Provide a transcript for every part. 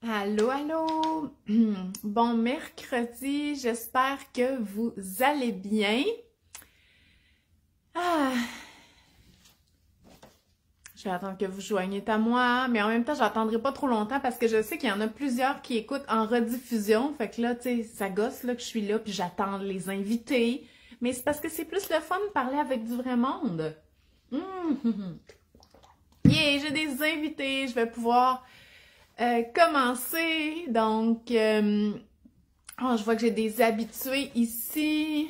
Allô, allô! Bon mercredi, j'espère que vous allez bien. Ah, je vais attendre que vous joigniez à moi, mais en même temps, j'attendrai pas trop longtemps parce que je sais qu'il y en a plusieurs qui écoutent en rediffusion. Fait que là, tu sais, ça gosse là que je suis là, puis j'attends les invités. Mais c'est parce que c'est plus le fun de parler avec du vrai monde. Yeah, j'ai des invités, je vais pouvoir commencer. Donc, je vois que j'ai des habitués ici.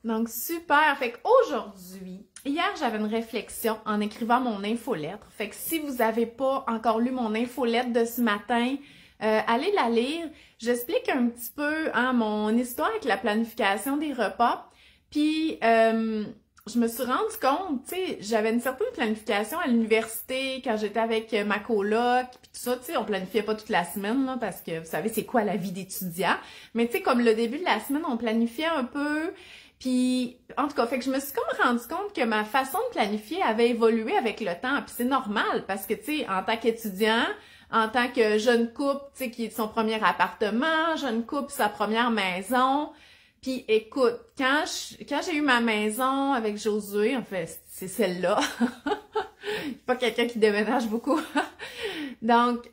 Donc, super. Fait qu'aujourd'hui, hier, j'avais une réflexion en écrivant mon infolettre. Fait que si vous n'avez pas encore lu mon infolettre de ce matin, allez la lire. J'explique un petit peu mon histoire avec la planification des repas. Puis, je me suis rendu compte, tu sais, j'avais une certaine planification à l'université quand j'étais avec ma coloc, puis tout ça, tu sais, on planifiait pas toute la semaine, là, parce que vous savez, c'est quoi la vie d'étudiant. Mais tu sais, comme le début de la semaine, on planifiait un peu, puis en tout cas, fait que je me suis comme rendu compte que ma façon de planifier avait évolué avec le temps, puis c'est normal, parce que tu sais, en tant qu'étudiant, en tant que jeune couple, tu sais, qui est son premier appartement, jeune couple, sa première maison. Puis écoute, quand j'ai eu ma maison avec Josué, en fait, c'est celle-là. Pas quelqu'un qui déménage beaucoup. Donc,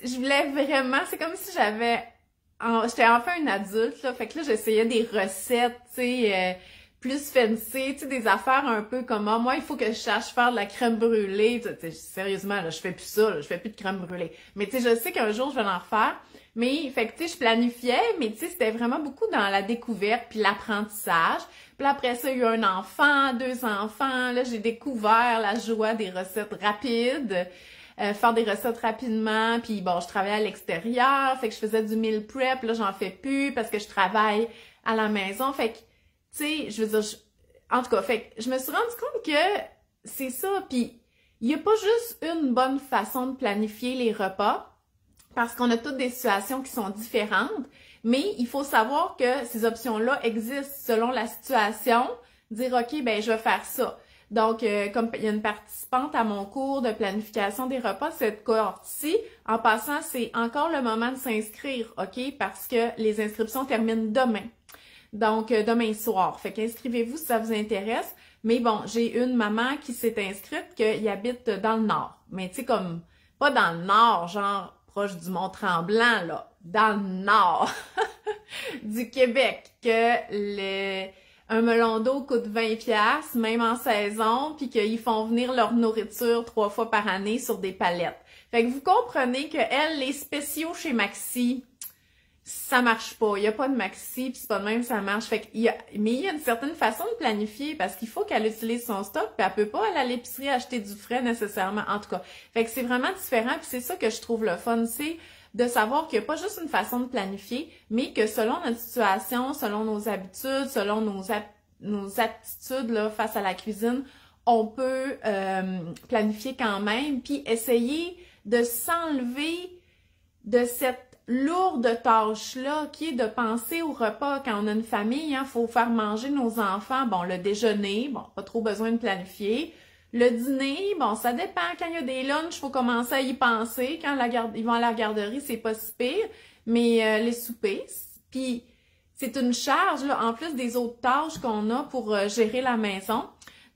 je voulais vraiment, c'est comme si j'étais enfin une adulte, là. Fait que là, j'essayais des recettes, tu sais, plus fancy, tu sais, des affaires un peu comme, moi, il faut que je sache faire de la crème brûlée. Tu sais, sérieusement, là, je fais plus ça, là, je fais plus de crème brûlée. Mais tu sais, je sais qu'un jour, je vais en refaire. Mais, fait que, tu sais, je planifiais, mais tu sais, c'était vraiment beaucoup dans la découverte puis l'apprentissage. Puis après ça, il y a eu un enfant, 2 enfants. Là, j'ai découvert la joie des recettes rapides, faire des recettes rapidement. Puis bon, je travaillais à l'extérieur, fait que je faisais du meal prep. Là, j'en fais plus parce que je travaille à la maison. Fait que, tu sais, je veux dire, en tout cas, fait que je me suis rendu compte que c'est ça. Puis, il n'y a pas juste une bonne façon de planifier les repas, parce qu'on a toutes des situations qui sont différentes, mais il faut savoir que ces options-là existent selon la situation. Dire, OK, ben je vais faire ça. Donc, comme il y a une participante à mon cours de planification des repas, cette cohorte-ci, en passant, c'est encore le moment de s'inscrire, OK? Parce que les inscriptions terminent demain. Donc, demain soir. Fait qu'inscrivez-vous si ça vous intéresse. Mais bon, j'ai une maman qui s'est inscrite qui habite dans le Nord. Mais tu sais, comme, pas dans le Nord, genre proche du Mont-Tremblant, là, dans le Nord du Québec, que un melon d'eau coûte 20$, même en saison, puis qu'ils font venir leur nourriture 3 fois par année sur des palettes. Fait que vous comprenez que elle, les spéciaux chez Maxi, ça marche pas. Il y a pas de Maxi, puis c'est pas de même ça marche. Fait qu'il y a, mais il y a une certaine façon de planifier parce qu'il faut qu'elle utilise son stock, puis elle peut pas aller à l'épicerie acheter du frais nécessairement. En tout cas, fait que c'est vraiment différent, puis c'est ça que je trouve le fun, c'est de savoir qu'il n'y a pas juste une façon de planifier, mais que selon notre situation, selon nos habitudes, selon nos aptitudes là, face à la cuisine, on peut planifier quand même, puis essayer de s'enlever de cette lourde tâche-là, qui est de penser au repas. Quand on a une famille, hein, faut faire manger nos enfants. Bon, le déjeuner, bon, pas trop besoin de planifier. Le dîner, bon, ça dépend. Quand il y a des lunchs, faut commencer à y penser. Quand ils vont à la garderie, c'est pas si pire. Mais les soupers, puis c'est une charge, là, en plus des autres tâches qu'on a pour gérer la maison.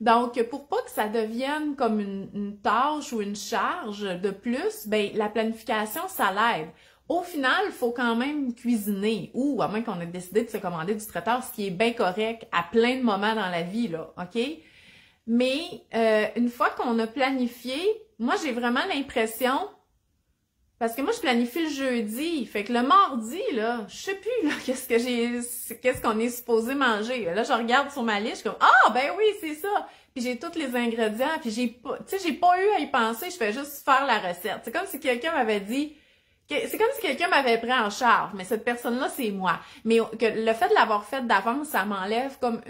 Donc, pour pas que ça devienne comme une tâche ou une charge de plus, ben la planification, ça l'aide. Au final, il faut quand même cuisiner, ou à moins qu'on ait décidé de se commander du traiteur, ce qui est bien correct à plein de moments dans la vie, là, OK? Mais une fois qu'on a planifié, moi, j'ai vraiment l'impression, parce que moi, je planifie le jeudi, fait que le mardi, là, je sais plus, là, qu'est-ce qu'on est supposé manger. Là, je regarde sur ma liste, je suis comme, ah, ben oui, c'est ça! Puis j'ai tous les ingrédients, puis j'ai pas eu à y penser, je fais juste faire la recette. C'est comme si quelqu'un m'avait dit, c'est comme si quelqu'un m'avait pris en charge, mais cette personne-là, c'est moi. Mais que le fait de l'avoir fait d'avance, ça m'enlève comme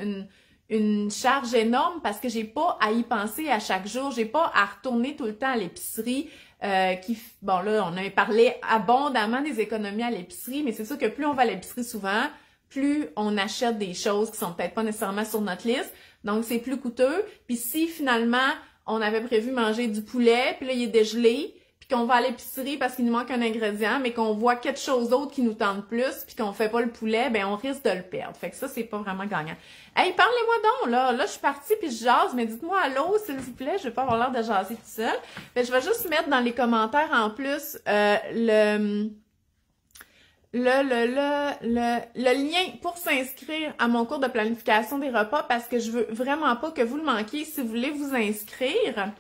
une charge énorme parce que j'ai pas à y penser à chaque jour, j'ai pas à retourner tout le temps à l'épicerie. Bon là, on a parlé abondamment des économies à l'épicerie, mais c'est sûr que plus on va à l'épicerie souvent, plus on achète des choses qui sont peut-être pas nécessairement sur notre liste, donc c'est plus coûteux. Puis si finalement, on avait prévu manger du poulet, puis là, il est dégelé, puis qu'on va à l'épicerie parce qu'il nous manque un ingrédient, mais qu'on voit quelque chose d'autre qui nous tente plus, puis qu'on fait pas le poulet, ben on risque de le perdre. Fait que ça, c'est pas vraiment gagnant. Hey, parlez-moi donc, là. Là, je suis partie puis je jase, mais dites-moi allô, s'il vous plaît. Je vais pas avoir l'air de jaser tout seul. Ben, je vais juste mettre dans les commentaires en plus le lien pour s'inscrire à mon cours de planification des repas parce que je veux vraiment pas que vous le manquiez si vous voulez vous inscrire.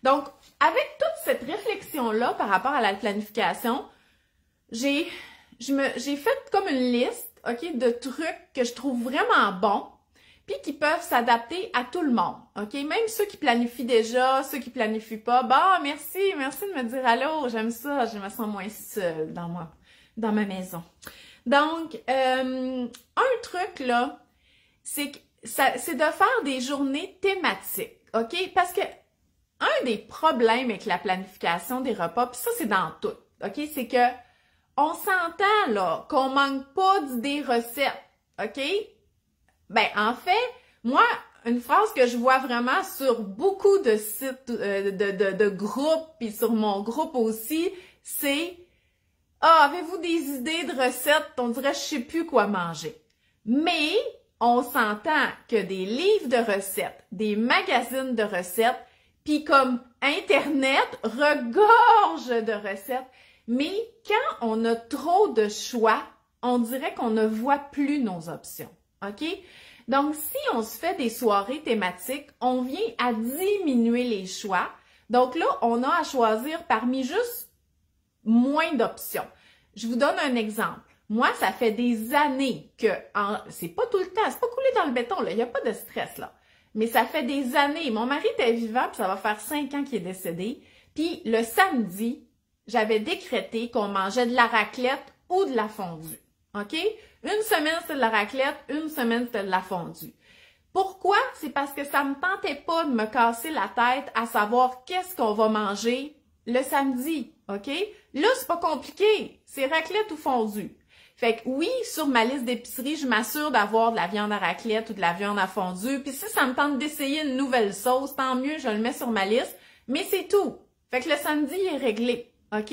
Donc, avec toute cette réflexion-là par rapport à la planification, j'ai fait comme une liste, OK, de trucs que je trouve vraiment bons puis qui peuvent s'adapter à tout le monde, OK? Même ceux qui planifient déjà, ceux qui planifient pas. Bah, merci de me dire allô, j'aime ça, je me sens moins seule dans ma maison. Donc, un truc, là, c'est de faire des journées thématiques, OK? Parce que un des problèmes avec la planification des repas, puis ça, c'est dans tout, OK? C'est que on s'entend, là, qu'on manque pas d'idées recettes, OK? Ben, en fait, moi, une phrase que je vois vraiment sur beaucoup de sites, de groupes, puis sur mon groupe aussi, c'est « Ah, avez-vous des idées de recettes? On dirait « Je sais plus quoi manger. » Mais, on s'entend que des livres de recettes, des magazines de recettes, puis comme Internet regorge de recettes, mais quand on a trop de choix, on dirait qu'on ne voit plus nos options, OK? Donc, si on se fait des soirées thématiques, on vient à diminuer les choix. Donc là, on a à choisir parmi juste moins d'options. Je vous donne un exemple. Moi, ça fait des années que, c'est pas tout le temps, c'est pas coulé dans le béton, là, il n'y a pas de stress, là. Mais ça fait des années. Mon mari était vivant, puis ça va faire 5 ans qu'il est décédé. Puis le samedi, j'avais décrété qu'on mangeait de la raclette ou de la fondue. OK? Une semaine, c'était de la raclette, une semaine, c'était de la fondue. Pourquoi? C'est parce que ça me tentait pas de me casser la tête à savoir qu'est-ce qu'on va manger le samedi. OK? Là, c'est pas compliqué. C'est raclette ou fondue. Fait que oui, sur ma liste d'épicerie, je m'assure d'avoir de la viande à raclette ou de la viande à fondue. Puis si ça me tente d'essayer une nouvelle sauce, tant mieux, je le mets sur ma liste. Mais c'est tout. Fait que le samedi il est réglé. OK?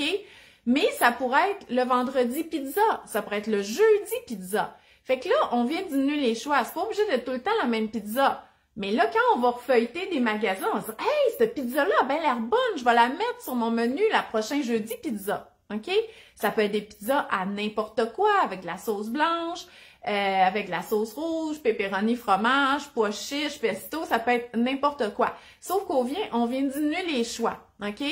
Mais ça pourrait être le vendredi pizza. Ça pourrait être le jeudi pizza. Fait que là, on vient de diminuer les choix. C'est pas obligé d'être tout le temps la même pizza. Mais là, quand on va refeuilleter des magasins, on va se dire « Hey, cette pizza-là a bien l'air bonne. Je vais la mettre sur mon menu la prochaine jeudi pizza. » OK? Ça peut être des pizzas à n'importe quoi, avec de la sauce blanche, avec de la sauce rouge, pepperoni, fromage, pois chiches, pesto, ça peut être n'importe quoi. Sauf on vient diminuer les choix. OK?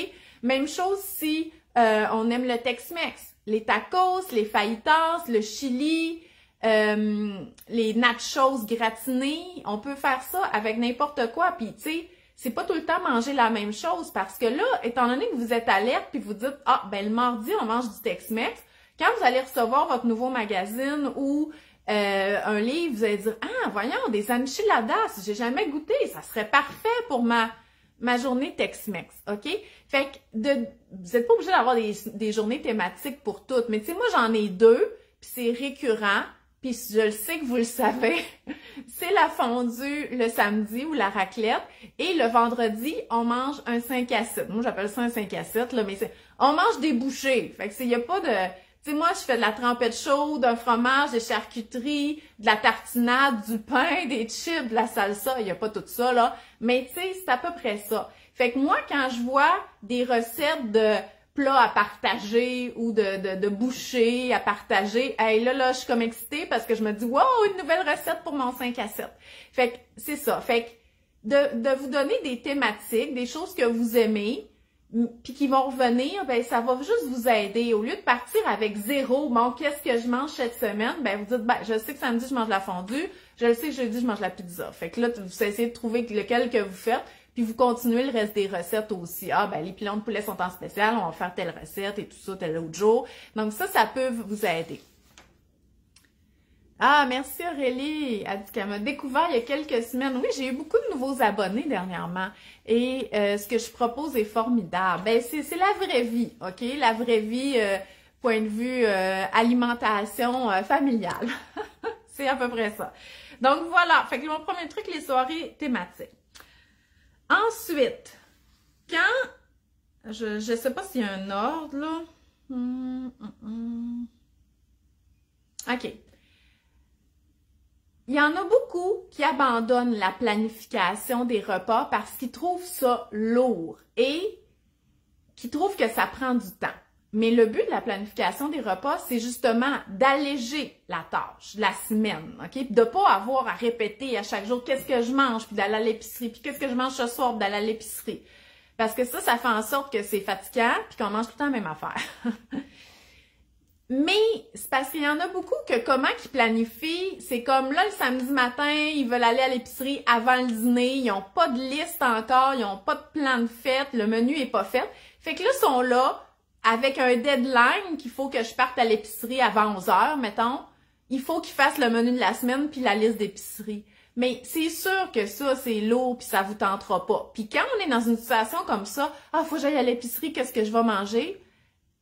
Même chose si on aime le Tex-Mex. Les tacos, les fajitas, le chili, les nachos gratinés, on peut faire ça avec n'importe quoi. Puis, tu sais, c'est pas tout le temps manger la même chose parce que là, étant donné que vous êtes alerte puis vous dites « Ah, ben le mardi, on mange du Tex-Mex », quand vous allez recevoir votre nouveau magazine ou un livre, vous allez dire « Ah, voyons, des enchiladas, j'ai jamais goûté, ça serait parfait pour ma journée Tex-Mex, OK? » Fait que vous n'êtes pas obligé d'avoir des journées thématiques pour toutes, mais tu sais, moi, j'en ai 2, puis c'est récurrent. Puis je le sais que vous le savez, c'est la fondue le samedi ou la raclette. Et le vendredi, on mange un 5 à 7. Moi, j'appelle ça un 5 à 7, là, mais on mange des bouchées. Fait que il y a pas de... Tu sais, moi, je fais de la trempette chaude, un fromage, des charcuteries, de la tartinade, du pain, des chips, de la salsa. Il y a pas tout ça, là. Mais tu sais, c'est à peu près ça. Fait que moi, quand je vois des recettes de plats à partager ou de bouchées à partager. Hey, là, je suis comme excitée parce que je me dis, wow, une nouvelle recette pour mon 5 à 7. Fait que c'est ça. Fait que de vous donner des thématiques, des choses que vous aimez, puis qui vont revenir, ben ça va juste vous aider. Au lieu de partir avec 0, bon, qu'est-ce que je mange cette semaine? Ben vous dites, ben je sais que samedi, je mange de la fondue, je le sais que jeudi, je mange de la pizza. Fait que là, vous essayez de trouver lequel que vous faites. Puis vous continuez le reste des recettes aussi. Ah, ben les pilons de poulet sont en spécial, on va faire telle recette et tout ça, tel autre jour. Donc ça peut vous aider. Ah, merci Aurélie. Elle dit qu'elle m'a découvert il y a quelques semaines. Oui, j'ai eu beaucoup de nouveaux abonnés dernièrement. Et ce que je propose est formidable. Ben c'est la vraie vie, OK? La vraie vie, point de vue alimentation familiale. C'est à peu près ça. Donc voilà. Fait que mon premier truc, les soirées thématiques. Ensuite, quand Je sais pas s'il y a un ordre, là. OK. Il y en a beaucoup qui abandonnent la planification des repas parce qu'ils trouvent ça lourd et qui trouvent que ça prend du temps. Mais le but de la planification des repas, c'est justement d'alléger la tâche, la semaine, OK? De pas avoir à répéter à chaque jour qu'est-ce que je mange, puis d'aller à l'épicerie, puis qu'est-ce que je mange ce soir, puis d'aller à l'épicerie. Parce que ça fait en sorte que c'est fatigant, puis qu'on mange tout le temps la même affaire. Mais c'est parce qu'il y en a beaucoup que comment qu'ils planifient, c'est comme là, le samedi matin, ils veulent aller à l'épicerie avant le dîner, ils n'ont pas de liste encore, ils n'ont pas de plan de fête, le menu est pas fait. Fait que là, ils sont là avec un deadline qu'il faut que je parte à l'épicerie avant 11 heures, mettons. Il faut qu'ils fassent le menu de la semaine puis la liste d'épicerie. Mais c'est sûr que ça, c'est lourd puis ça vous tentera pas. Puis quand on est dans une situation comme ça, faut que j'aille à l'épicerie, qu'est-ce que je vais manger?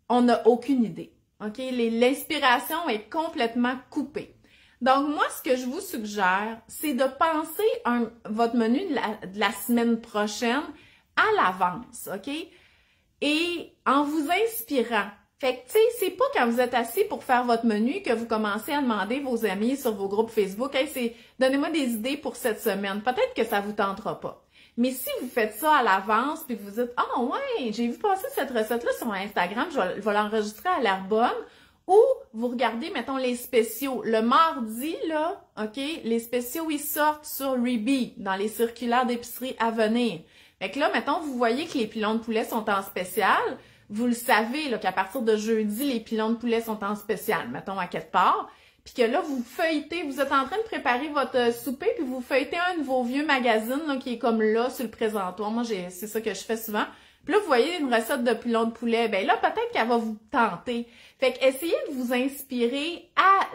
On n'a aucune idée. OK? L'inspiration est complètement coupée. Donc, moi, ce que je vous suggère, c'est de penser votre menu de la semaine prochaine à l'avance, OK? Et en vous inspirant. Fait que, tu sais, c'est pas quand vous êtes assis pour faire votre menu que vous commencez à demander vos amis sur vos groupes Facebook, « Hey, donnez-moi des idées pour cette semaine. » Peut-être que ça vous tentera pas. Mais si vous faites ça à l'avance, puis vous dites « Ah ouais, j'ai vu passer cette recette-là sur Instagram, je vais l'enregistrer à l'air bonne. » Ou vous regardez, mettons, les spéciaux. Le mardi, là, OK, les spéciaux, ils sortent sur Reebee, dans les circulaires d'épicerie à venir. Fait que là, mettons, vous voyez que les pilons de poulet sont en spécial. Vous le savez, là, qu'à partir de jeudi, les pilons de poulet sont en spécial, mettons, à quelque part. Puis que là, vous feuilletez, vous êtes en train de préparer votre souper, puis vous feuilletez un de vos vieux magazines là, qui est comme là, sur le présentoir. Moi, c'est ça que je fais souvent. Puis là, vous voyez une recette de pilon de poulet. Ben là, peut-être qu'elle va vous tenter. Fait que essayez de vous inspirer à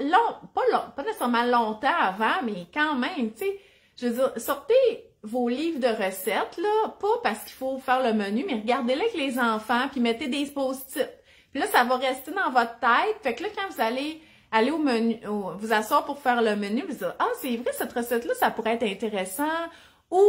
pas nécessairement longtemps avant, mais quand même, tu sais. Je veux dire, sortez vos livres de recettes, là, pas parce qu'il faut faire le menu, mais regardez-les avec les enfants, puis mettez des post-it. Puis là, ça va rester dans votre tête. Fait que là, quand vous allez aller au menu, vous asseoir pour faire le menu, vous dire, c'est vrai, cette recette-là, ça pourrait être intéressant. Ou,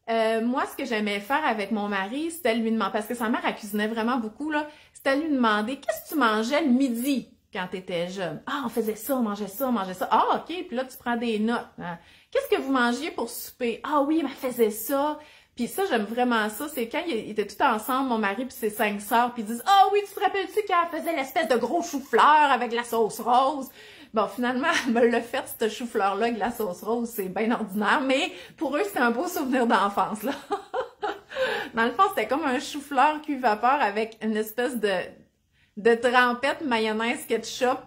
moi, ce que j'aimais faire avec mon mari, c'était lui demander, parce que sa mère, elle cuisinait vraiment beaucoup, là, c'était lui demander, qu'est-ce que tu mangeais le midi quand tu étais jeune? On faisait ça, on mangeait ça, on mangeait ça. OK, puis là, tu prends des notes. Hein. Qu'est-ce que vous mangiez pour souper? Oui, elle faisait ça. Puis ça, j'aime vraiment ça. C'est quand ils étaient tous ensemble, mon mari puis ses 5 sœurs, puis ils disent, oui, tu te rappelles-tu qu'elle faisait l'espèce de gros chou-fleur avec la sauce rose? Bon, finalement, elle me l'a fait, ce chou-fleur-là avec la sauce rose, c'est bien ordinaire, mais pour eux, c'est un beau souvenir d'enfance, là. Dans le fond, c'était comme un chou-fleur cuit vapeur avec une espèce de trempette mayonnaise ketchup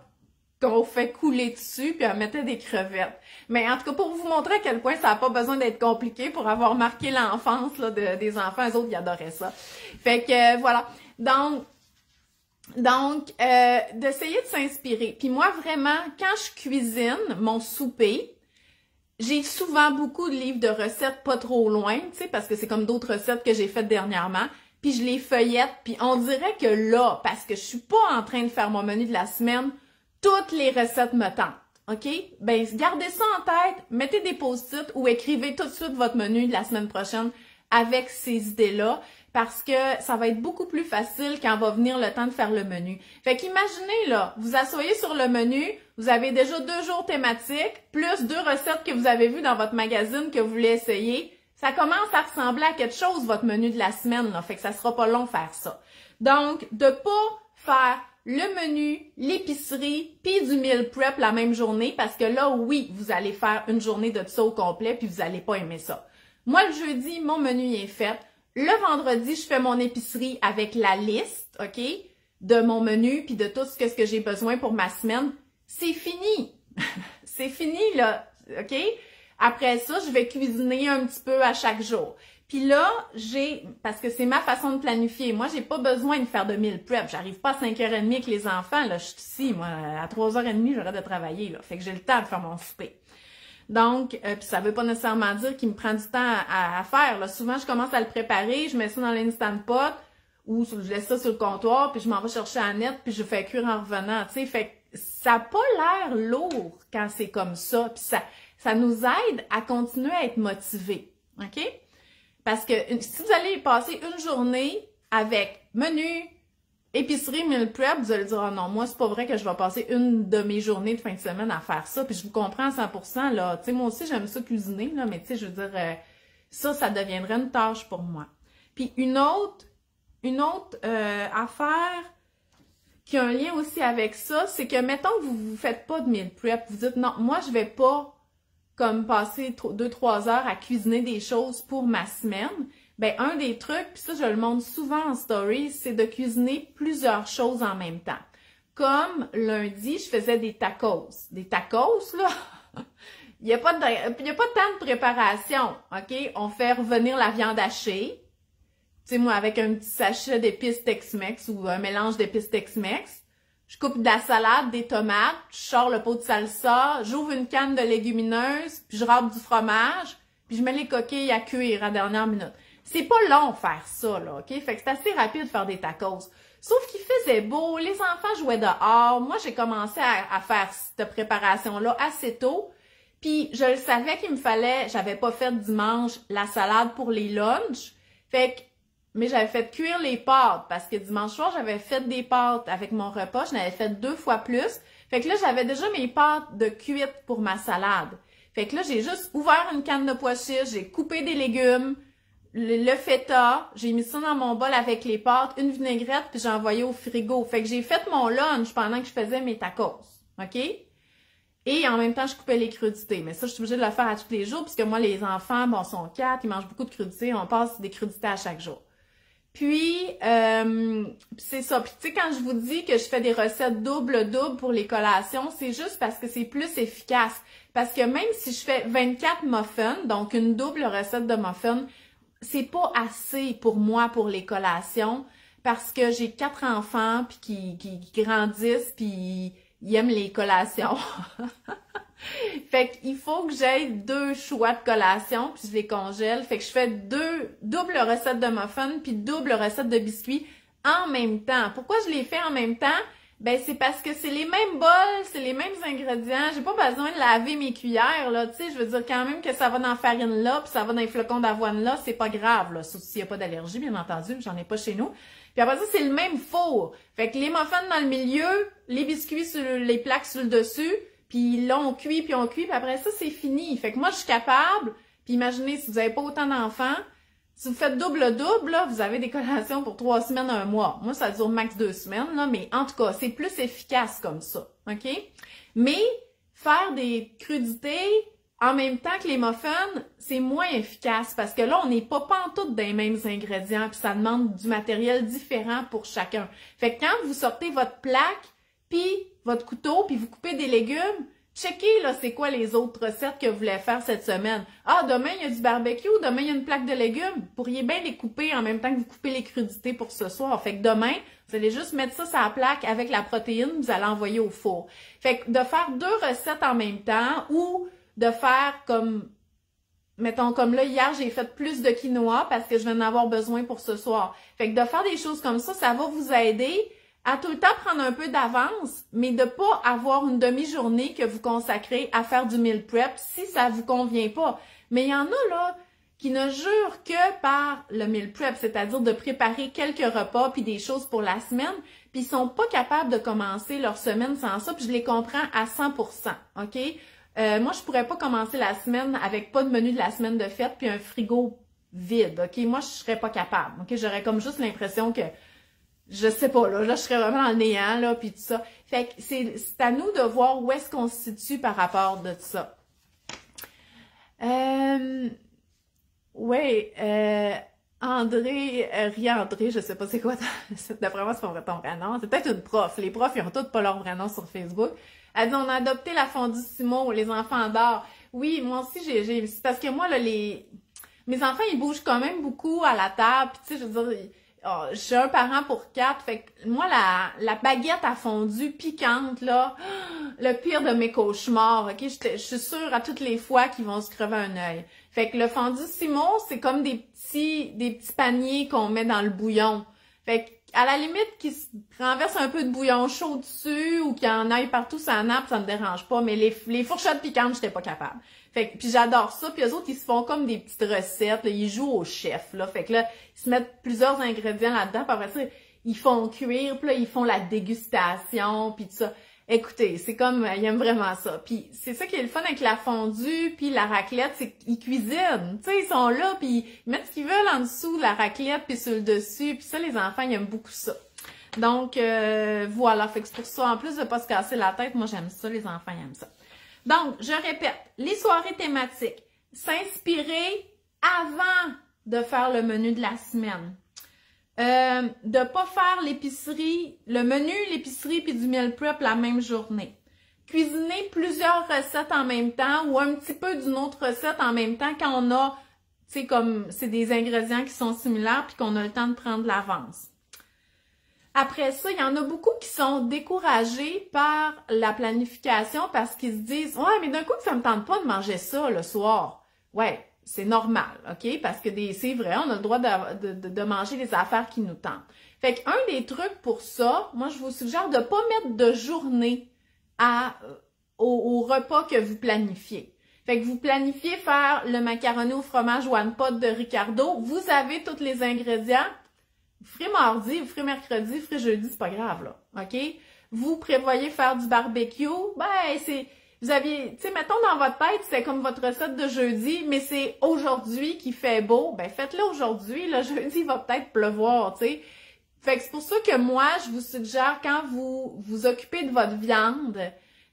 qu'on fait couler dessus, puis on mettait des crevettes. Mais en tout cas, pour vous montrer à quel point ça n'a pas besoin d'être compliqué pour avoir marqué l'enfance là des enfants, eux autres, ils adoraient ça. Fait que voilà. Donc, d'essayer de s'inspirer. Puis moi, vraiment, quand je cuisine mon souper, j'ai souvent beaucoup de livres de recettes pas trop loin, tu sais, parce que c'est comme d'autres recettes que j'ai faites dernièrement. Puis je les feuillette, puis on dirait que là, parce que je suis pas en train de faire mon menu de la semaine, toutes les recettes me tentent, OK? Ben, gardez ça en tête, mettez des post-it ou écrivez tout de suite votre menu de la semaine prochaine avec ces idées-là, parce que ça va être beaucoup plus facile quand va venir le temps de faire le menu. Fait qu'imaginez, là, vous asseyez sur le menu, vous avez déjà 2 jours thématiques, plus 2 recettes que vous avez vues dans votre magazine que vous voulez essayer. Ça commence à ressembler à quelque chose, votre menu de la semaine, là. Fait que ça sera pas long faire ça. Donc, de pas faire le menu, l'épicerie, puis du meal prep la même journée, parce que là, oui, vous allez faire une journée de ça au complet, puis vous allez pas aimer ça. Moi, le jeudi, mon menu est fait. Le vendredi, je fais mon épicerie avec la liste, OK, de mon menu, puis de tout ce que j'ai besoin pour ma semaine. C'est fini. C'est fini, là, OK? Après ça, je vais cuisiner un petit peu à chaque jour. Puis là, parce que c'est ma façon de planifier. Moi, j'ai pas besoin de faire de meal prep. J'arrive pas à 5h30 avec les enfants. Là, je suis ici, moi, à 3h30, j'arrête de travailler, là. Fait que j'ai le temps de faire mon souper. Donc, puis ça veut pas nécessairement dire qu'il me prend du temps à faire, là. Souvent, je commence à le préparer, je mets ça dans l'Instant Pot, ou je laisse ça sur le comptoir, puis je m'en vais chercher à net, puis je fais cuire en revenant, tu sais. Fait que ça a pas l'air lourd quand c'est comme ça. Puis ça nous aide à continuer à être motivés, OK? Parce que si vous allez passer une journée avec menu, épicerie, meal prep, vous allez dire, oh non, moi, c'est pas vrai que je vais passer une de mes journées de fin de semaine à faire ça, puis je vous comprends à 100%, là. Tu sais, moi aussi, j'aime ça cuisiner, là, mais tu sais, je veux dire, ça deviendrait une tâche pour moi. Puis une autre affaire qui a un lien aussi avec ça, c'est que, mettons que vous faites pas de meal prep, vous dites, non, moi, je vais pas, comme, passer 2-3 heures à cuisiner des choses pour ma semaine. Ben, un des trucs, puis ça, je le montre souvent en story, c'est de cuisiner plusieurs choses en même temps. Comme lundi, je faisais des tacos. Des tacos, là, il n'y a pas tant de préparation, OK? On fait revenir la viande hachée. Tu sais, moi, avec un petit sachet d'épices Tex-Mex ou un mélange d'épices Tex-Mex. Je coupe de la salade, des tomates, je sors le pot de salsa, j'ouvre une canne de légumineuses, puis je râpe du fromage, puis je mets les coquilles à cuire à la dernière minute. C'est pas long faire ça, là, OK? Fait que c'est assez rapide de faire des tacos. Sauf qu'il faisait beau, les enfants jouaient dehors. Moi, j'ai commencé à faire cette préparation-là assez tôt. Puis, je le savais qu'il me fallait, j'avais pas fait dimanche la salade pour les lunchs. Fait que, mais j'avais fait cuire les pâtes parce que dimanche soir, j'avais fait des pâtes avec mon repas. Je n'avais fait 2 fois plus. Fait que là, j'avais déjà mes pâtes de cuite pour ma salade. Fait que là, j'ai juste ouvert une canne de pois chiches, j'ai coupé des légumes, le feta, j'ai mis ça dans mon bol avec les pâtes, une vinaigrette, puis j'ai envoyé au frigo. Fait que j'ai fait mon lunch pendant que je faisais mes tacos, OK? Et en même temps, je coupais les crudités. Mais ça, je suis obligée de le faire à tous les jours, puisque moi, les enfants, bon, sont 4, ils mangent beaucoup de crudités, on passe des crudités à chaque jour. Puis, c'est ça. Puis, tu sais, quand je vous dis que je fais des recettes double pour les collations, c'est juste parce que c'est plus efficace. Parce que même si je fais 24 muffins, donc une double recette de muffins, c'est pas assez pour moi pour les collations parce que j'ai 4 enfants puis qui grandissent puis ils aiment les collations. Fait qu'il faut que j'aie 2 choix de collations puis je les congèle. Fait que je fais 2 doubles recettes de muffins puis double recette de biscuits en même temps. Pourquoi je les fais en même temps? Ben, c'est parce que c'est les mêmes bols, c'est les mêmes ingrédients. J'ai pas besoin de laver mes cuillères, là. Tu sais, je veux dire quand même que ça va dans la farine là, puis ça va dans les flocons d'avoine là, c'est pas grave, là. Sauf s'il y a pas d'allergie, bien entendu, j'en ai pas chez nous. Puis après ça, c'est le même four. Fait que les muffins dans le milieu, les biscuits sur les plaques sur le dessus, puis là, on cuit, puis après ça, c'est fini. Fait que moi, je suis capable, puis imaginez, si vous avez pas autant d'enfants, si vous faites double-double, là, vous avez des collations pour 3 semaines, 1 mois. Moi, ça dure max 2 semaines, là, mais en tout cas, c'est plus efficace comme ça, OK? Mais faire des crudités en même temps que les muffins, c'est moins efficace parce que là, on n'est pas pantoute dans les mêmes ingrédients puis ça demande du matériel différent pour chacun. Fait que quand vous sortez votre plaque puis votre couteau puis vous coupez des légumes, checkez, là, c'est quoi les autres recettes que vous voulez faire cette semaine. Ah, demain, il y a du barbecue, demain, il y a une plaque de légumes. Vous pourriez bien les couper en même temps que vous coupez les crudités pour ce soir. Fait que demain, vous allez juste mettre ça sur la plaque avec la protéine, vous allez envoyer au four. Fait que de faire 2 recettes en même temps ou de faire comme, mettons, comme là, hier, j'ai fait plus de quinoa parce que je vais en avoir besoin pour ce soir. Fait que de faire des choses comme ça va vous aider à tout le temps prendre un peu d'avance, mais de pas avoir une demi-journée que vous consacrez à faire du meal prep si ça vous convient pas. Mais il y en a, là, qui ne jurent que par le meal prep, c'est-à-dire de préparer quelques repas puis des choses pour la semaine, puis ils sont pas capables de commencer leur semaine sans ça, puis je les comprends à 100%, OK? Moi, je pourrais pas commencer la semaine avec pas de menu de la semaine de fête puis un frigo vide, OK? Moi, je serais pas capable, OK? J'aurais comme juste l'impression que je sais pas, là, je serais vraiment dans le néant, là, puis tout ça. Fait que c'est à nous de voir où est-ce qu'on se situe par rapport de tout ça. André, André, je sais pas c'est quoi, d'après moi, c'est pas ton vrai nom. C'est peut-être une prof. Les profs, ils ont tous pas leur vrai nom sur Facebook. Elle dit, on a adopté la fondue Simon, les enfants d'or. Oui, moi aussi, c'est parce que moi, là, mes enfants, ils bougent quand même beaucoup à la table, puis tu sais, je veux dire, j'ai un parent pour 4, fait que moi, la baguette à fondue piquante, là, le pire de mes cauchemars, OK? Je suis sûre à toutes les fois qu'ils vont se crever un œil. Fait que le fondu Simon, c'est comme des petits paniers qu'on met dans le bouillon. Fait que, à la limite, qu'ils se renversent un peu de bouillon chaud dessus ou qu'il y en aille partout sur la nappe, ça me dérange pas, mais les fourchettes piquantes, j'étais pas capable. Fait que, puis j'adore ça, puis eux autres, ils se font comme des petites recettes, là, ils jouent au chef, là. Fait que là, ils se mettent plusieurs ingrédients là-dedans, puis après ça, ils font cuire, puis là, ils font la dégustation, puis tout ça. Écoutez, c'est comme, ils aiment vraiment ça. Puis c'est ça qui est le fun avec la fondue, puis la raclette, c'est qu'ils cuisinent. Tu sais, ils sont là, puis ils mettent ce qu'ils veulent en dessous de la raclette, puis sur le dessus. Puis ça, les enfants, ils aiment beaucoup ça. Donc, voilà. Fait que c'est pour ça, en plus de pas se casser la tête, moi, j'aime ça, les enfants, ils aiment ça. Donc, je répète, les soirées thématiques, s'inspirer avant de faire le menu de la semaine. De pas faire l'épicerie, le menu, l'épicerie puis du meal prep la même journée. Cuisiner plusieurs recettes en même temps ou un petit peu d'une autre recette en même temps quand on a, tu sais, comme c'est des ingrédients qui sont similaires puis qu'on a le temps de prendre l'avance. Après ça, il y en a beaucoup qui sont découragés par la planification parce qu'ils se disent « Ouais, mais d'un coup, ça me tente pas de manger ça le soir. » Ouais. C'est normal, OK? Parce que c'est vrai, on a le droit de manger les affaires qui nous tentent. Fait qu'un des trucs pour ça, moi, je vous suggère de ne pas mettre de journée au repas que vous planifiez. Fait que vous planifiez faire le macaroni au fromage one pot de Ricardo. Vous avez tous les ingrédients. Vous ferez mardi, vous ferez mercredi, vous ferez jeudi, c'est pas grave, là. OK? Vous prévoyez faire du barbecue. Ben, vous aviez, tu sais, mettons dans votre tête, c'est comme votre recette de jeudi, mais c'est aujourd'hui qui fait beau. Ben, faites-le aujourd'hui. Le jeudi, il va peut-être pleuvoir, tu sais. Fait que c'est pour ça que moi, je vous suggère, quand vous vous occupez de votre viande,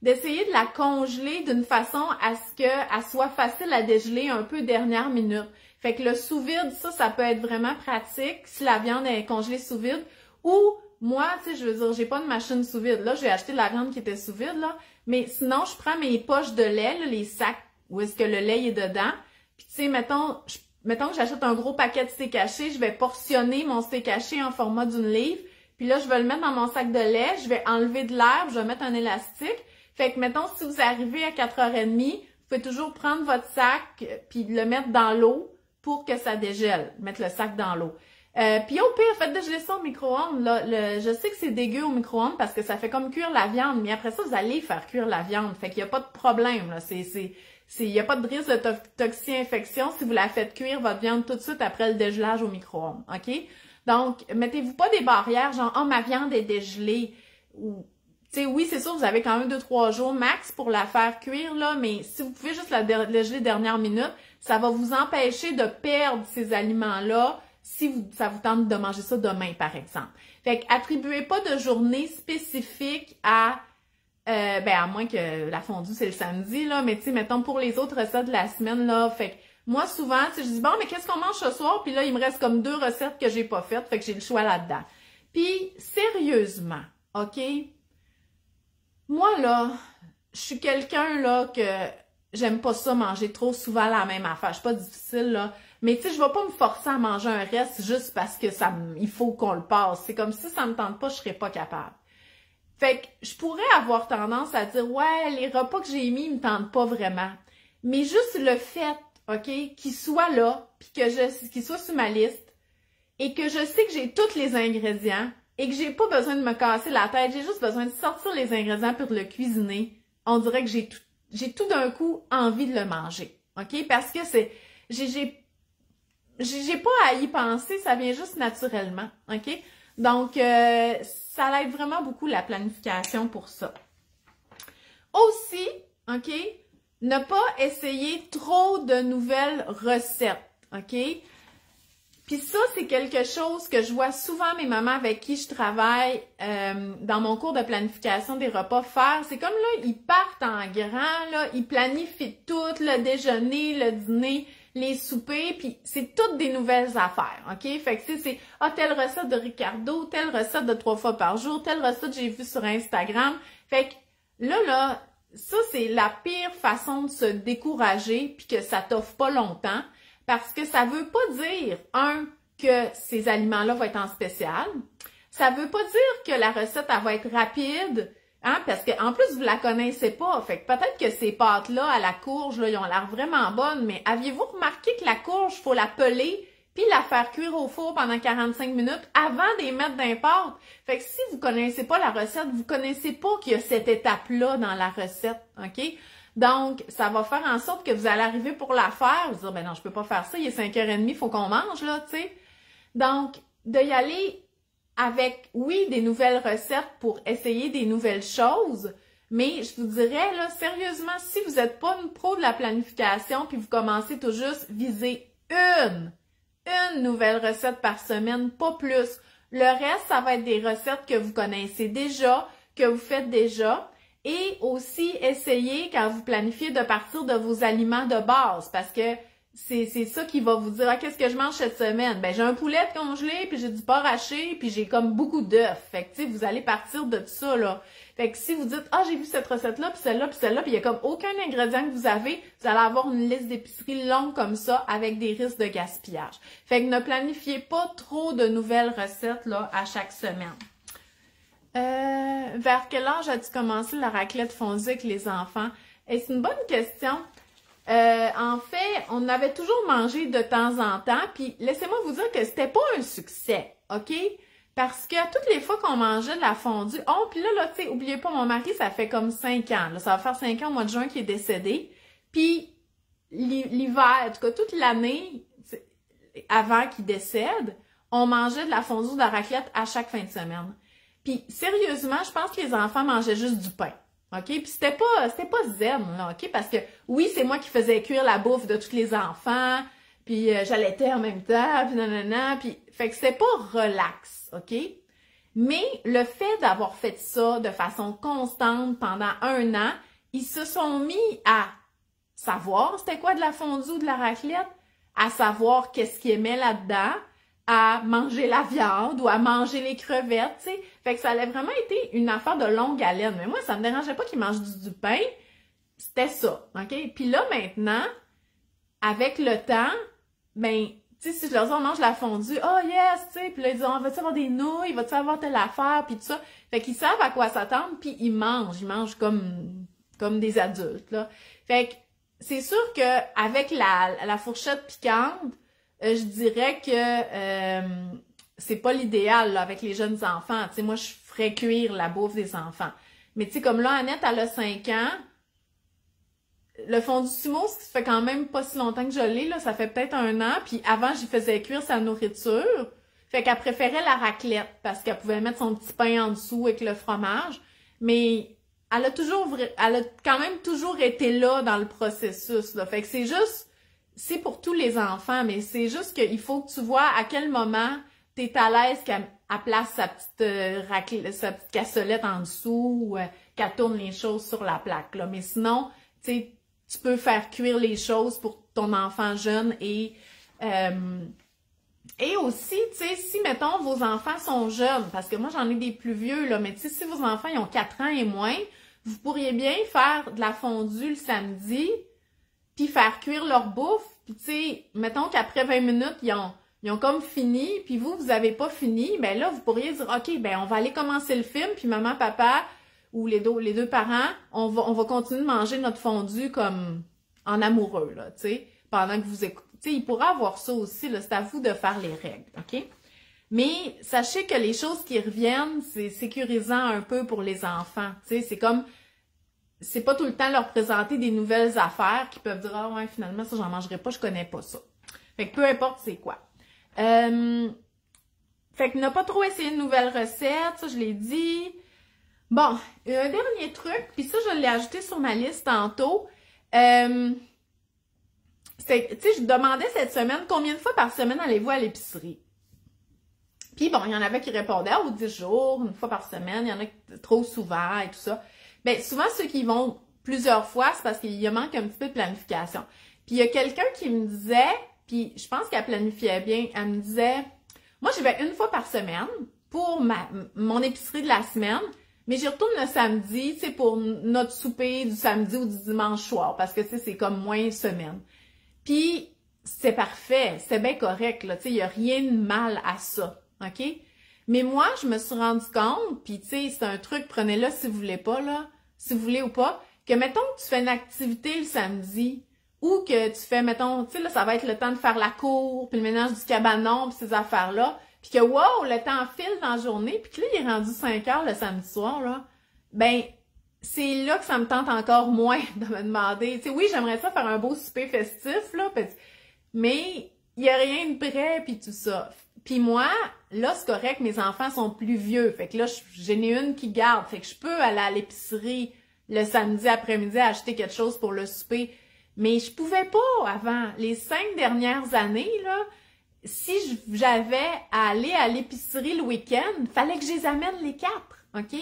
d'essayer de la congeler d'une façon à ce qu'elle soit facile à dégeler un peu dernière minute. Fait que le sous-vide, ça peut être vraiment pratique si la viande est congelée sous-vide. Ou, moi, tu sais, je veux dire, j'ai pas de machine sous-vide. Là, j'ai acheté de la viande qui était sous-vide, là. Mais sinon, je prends mes poches de lait, là, les sacs où est-ce que le lait est dedans. Puis, tu sais, mettons que j'achète un gros paquet de steak haché, je vais portionner mon steak haché en format d'une livre. Puis là, je vais le mettre dans mon sac de lait, je vais enlever de l'herbe, je vais mettre un élastique. Fait que, mettons, si vous arrivez à 4h30, vous pouvez toujours prendre votre sac puis le mettre dans l'eau pour que ça dégèle. Mettre le sac dans l'eau. Puis au pire, faites dégeler ça au micro-ondes. Je sais que c'est dégueu au micro-ondes parce que ça fait comme cuire la viande, mais après ça, vous allez faire cuire la viande. Fait qu'il n'y a pas de problème. Là. Il n'y a pas de risque de toxi-infection si vous la faites cuire, votre viande, tout de suite après le dégelage au micro-ondes. OK? Donc, mettez-vous pas des barrières genre « Oh, ma viande est dégelée » ou tu sais, oui, c'est sûr, vous avez quand même 2-3 jours max pour la faire cuire, là, mais si vous pouvez juste la dégeler dernière minute, ça va vous empêcher de perdre ces aliments-là si ça vous tente de manger ça demain, par exemple. Fait que attribuez pas de journée spécifique à moins que la fondue, c'est le samedi, là, mais tu sais, mettons, pour les autres recettes de la semaine, là, fait que moi, souvent, tu sais, je dis, bon, mais qu'est-ce qu'on mange ce soir? Puis là, il me reste comme 2 recettes que j'ai pas faites, fait que j'ai le choix là-dedans. Puis, sérieusement, OK? Moi, là, je suis quelqu'un, là, que j'aime pas ça manger trop souvent la même affaire. Je suis pas difficile, là. Mais tu sais, je vais pas me forcer à manger un reste juste parce que il faut qu'on le passe. C'est comme si ça me tente pas, je serais pas capable. Fait que je pourrais avoir tendance à dire, ouais, les repas que j'ai mis, ils me tentent pas vraiment. Mais juste le fait, OK, qu'il soit là, puis qu'il soit sur ma liste, et que je sais que j'ai tous les ingrédients, et que j'ai pas besoin de me casser la tête, j'ai juste besoin de sortir les ingrédients pour le cuisiner, on dirait que j'ai tout d'un coup envie de le manger. OK? Parce que j'ai pas à y penser, ça vient juste naturellement. OK? Donc, ça aide vraiment beaucoup la planification pour ça. Aussi, OK? Ne pas essayer trop de nouvelles recettes. OK? Puis ça, c'est quelque chose que je vois souvent mes mamans avec qui je travaille dans mon cours de planification des repas faire. C'est comme là, ils partent en grand, là, ils planifient tout, le déjeuner, le dîner, les soupers, puis c'est toutes des nouvelles affaires, OK? Fait que c'est telle recette de Ricardo, telle recette de 3 fois par jour, telle recette que j'ai vue sur Instagram. Fait que là, ça, c'est la pire façon de se décourager puis que ça t'offre pas longtemps. Parce que ça veut pas dire, que ces aliments-là vont être en spécial. Ça veut pas dire que la recette, elle va être rapide, hein, parce qu'en plus, vous la connaissez pas. Fait que peut-être que ces pâtes-là, à la courge, là, ils ont l'air vraiment bonnes, mais aviez-vous remarqué que la courge, faut la peler, puis la faire cuire au four pendant 45 minutes avant de les mettre dans les pâtes? Fait que si vous connaissez pas la recette, vous connaissez pas qu'il y a cette étape-là dans la recette, OK? Donc, ça va faire en sorte que vous allez arriver pour la faire, vous dire, ben non, je peux pas faire ça, il est 5h30, il faut qu'on mange, là, tu sais. Donc, de y aller avec, oui, des nouvelles recettes pour essayer des nouvelles choses, mais je vous dirais, là, sérieusement, si vous n'êtes pas une pro de la planification, puis vous commencez tout juste, visez une nouvelle recette par semaine, pas plus. Le reste, ça va être des recettes que vous connaissez déjà, que vous faites déjà. Et aussi, essayez, quand vous planifiez, de partir de vos aliments de base, parce que c'est ça qui va vous dire, ah, qu'est-ce que je mange cette semaine? Ben, j'ai un poulet de congelé, puis j'ai du porc haché, puis j'ai comme beaucoup d'œufs. Fait que, tu sais, vous allez partir de ça, là. Fait que si vous dites, ah, j'ai vu cette recette-là, puis celle-là, puis celle-là, puis il y a comme aucun ingrédient que vous avez, vous allez avoir une liste d'épicerie longue comme ça, avec des risques de gaspillage. Fait que ne planifiez pas trop de nouvelles recettes, là, à chaque semaine. Vers quel âge as-tu commencé la raclette fondue avec les enfants? Et c'est une bonne question. En fait, on avait toujours mangé de temps en temps, puis laissez-moi vous dire que c'était pas un succès, OK? Parce que toutes les fois qu'on mangeait de la fondue, puis là, tu sais, oubliez pas, mon mari, ça fait comme 5 ans, là, ça va faire 5 ans au mois de juin qu'il est décédé, puis l'hiver, en tout cas toute l'année, avant qu'il décède, on mangeait de la fondue de la raclette à chaque fin de semaine. Puis sérieusement, je pense que les enfants mangeaient juste du pain. OK? Puis c'était pas zen, là, OK? Parce que oui, c'est moi qui faisais cuire la bouffe de tous les enfants, puis j'allaitais en même temps, puis nanana, puis fait que c'était pas relax, OK? Mais le fait d'avoir fait ça de façon constante pendant 1 an, ils se sont mis à savoir c'était quoi de la fondue ou de la raclette, à savoir qu'est-ce qu'ils aimaient là-dedans, à manger la viande ou à manger les crevettes, tu sais. Fait que ça a vraiment été une affaire de longue haleine. Mais moi, ça me dérangeait pas qu'ils mangent du pain. C'était ça, OK? Puis là, maintenant, avec le temps, ben, tu sais, si je leur dis, on mange la fondue, oh yes, tu sais, puis là, ils disent, on va-tu avoir des nouilles, va-tu avoir telle affaire, puis tout ça. Fait qu'ils savent à quoi s'attendre, puis ils mangent comme des adultes, là. Fait que c'est sûr que avec la fourchette piquante, je dirais que c'est pas l'idéal là, avec les jeunes enfants. Tu sais, moi, je ferais cuire la bouffe des enfants. Mais tu sais, comme là, Annette, elle a 5 ans, le fondue sumo, ça fait quand même pas si longtemps que je l'ai, là, ça fait peut-être 1 an, puis avant, j'y faisais cuire sa nourriture. Fait qu'elle préférait la raclette, parce qu'elle pouvait mettre son petit pain en dessous avec le fromage. Mais elle a quand même toujours été là dans le processus, là. Fait que c'est pour tous les enfants, mais c'est juste qu'il faut que tu vois à quel moment tu es à l'aise qu'elle place sa petite cassolette en dessous ou qu'elle tourne les choses sur la plaque, là. Mais sinon, tu peux faire cuire les choses pour ton enfant jeune et aussi, tu sais, si, mettons, vos enfants sont jeunes, parce que moi, j'en ai des plus vieux, là, mais tu sais, si vos enfants, ils ont 4 ans et moins, vous pourriez bien faire de la fondue le samedi, puis faire cuire leur bouffe, puis tu sais, mettons qu'après 20 minutes, ils ont comme fini, puis vous avez pas fini, ben là, vous pourriez dire, OK, ben on va aller commencer le film, puis maman, papa, ou les deux parents, on va continuer de manger notre fondue comme en amoureux, là, tu sais, pendant que vous écoutez. Tu sais, il pourra avoir ça aussi, là, c'est à vous de faire les règles, OK? Mais sachez que les choses qui reviennent, c'est sécurisant un peu pour les enfants, tu sais, c'est pas tout le temps leur présenter des nouvelles affaires qui peuvent dire, ah ouais, finalement, ça, j'en mangerai pas, je connais pas ça. Fait que peu importe c'est quoi. Fait que n'a pas trop essayé de nouvelles recettes, ça, je l'ai dit. Bon, un dernier truc, puis ça, je l'ai ajouté sur ma liste tantôt. Tu sais, je demandais cette semaine, combien de fois par semaine allez-vous à l'épicerie? Puis bon, il y en avait qui répondaient aux 10 jours, une fois par semaine, il y en a qui trop souvent et tout ça. Ben souvent, ceux qui vont plusieurs fois, c'est parce qu'il manque un petit peu de planification. Puis il y a quelqu'un qui me disait, puis je pense qu'elle planifiait bien, elle me disait, moi j'y vais une fois par semaine pour mon épicerie de la semaine, mais j'y retourne le samedi, tu sais, pour notre souper du samedi ou du dimanche soir, parce que tu sais, c'est comme moins semaine. Puis c'est parfait, c'est bien correct, là, tu sais, il n'y a rien de mal à ça, OK? Mais moi, je me suis rendu compte, puis tu sais, c'est un truc, prenez-le si vous voulez pas, là, si vous voulez ou pas, que mettons que tu fais une activité le samedi, ou que tu fais, mettons, tu sais, là, ça va être le temps de faire la cour, puis le ménage du cabanon, puis ces affaires-là, puis que, wow, le temps file dans la journée, puis que là, il est rendu 5 heures le samedi soir, là, ben, c'est là que ça me tente encore moins de me demander, tu sais, oui, j'aimerais ça faire un beau souper festif, là, mais il y a rien de prêt, puis tout ça. Puis moi, là, c'est correct, mes enfants sont plus vieux. Fait que là, j'en ai une qui garde. Fait que je peux aller à l'épicerie le samedi après-midi acheter quelque chose pour le souper. Mais je pouvais pas avant. Les 5 dernières années, là, si j'avais à aller à l'épicerie le week-end, fallait que je les amène les 4, OK?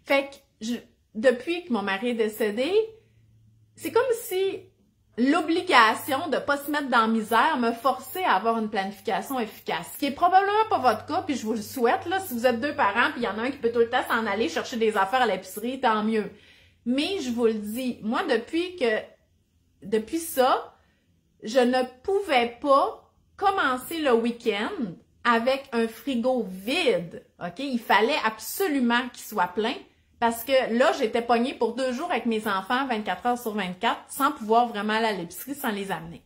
Fait que depuis que mon mari est décédé, c'est comme si l'obligation de pas se mettre dans la misère me forçait à avoir une planification efficace. Ce qui est probablement pas votre cas, puis je vous le souhaite, là, si vous êtes 2 parents, puis il y en a un qui peut tout le temps s'en aller chercher des affaires à l'épicerie, tant mieux. Mais je vous le dis, moi, depuis ça, je ne pouvais pas commencer le week-end avec un frigo vide, OK? Il fallait absolument qu'il soit plein parce que là, j'étais pognée pour 2 jours avec mes enfants, 24 heures sur 24, sans pouvoir vraiment aller à l'épicerie, sans les amener.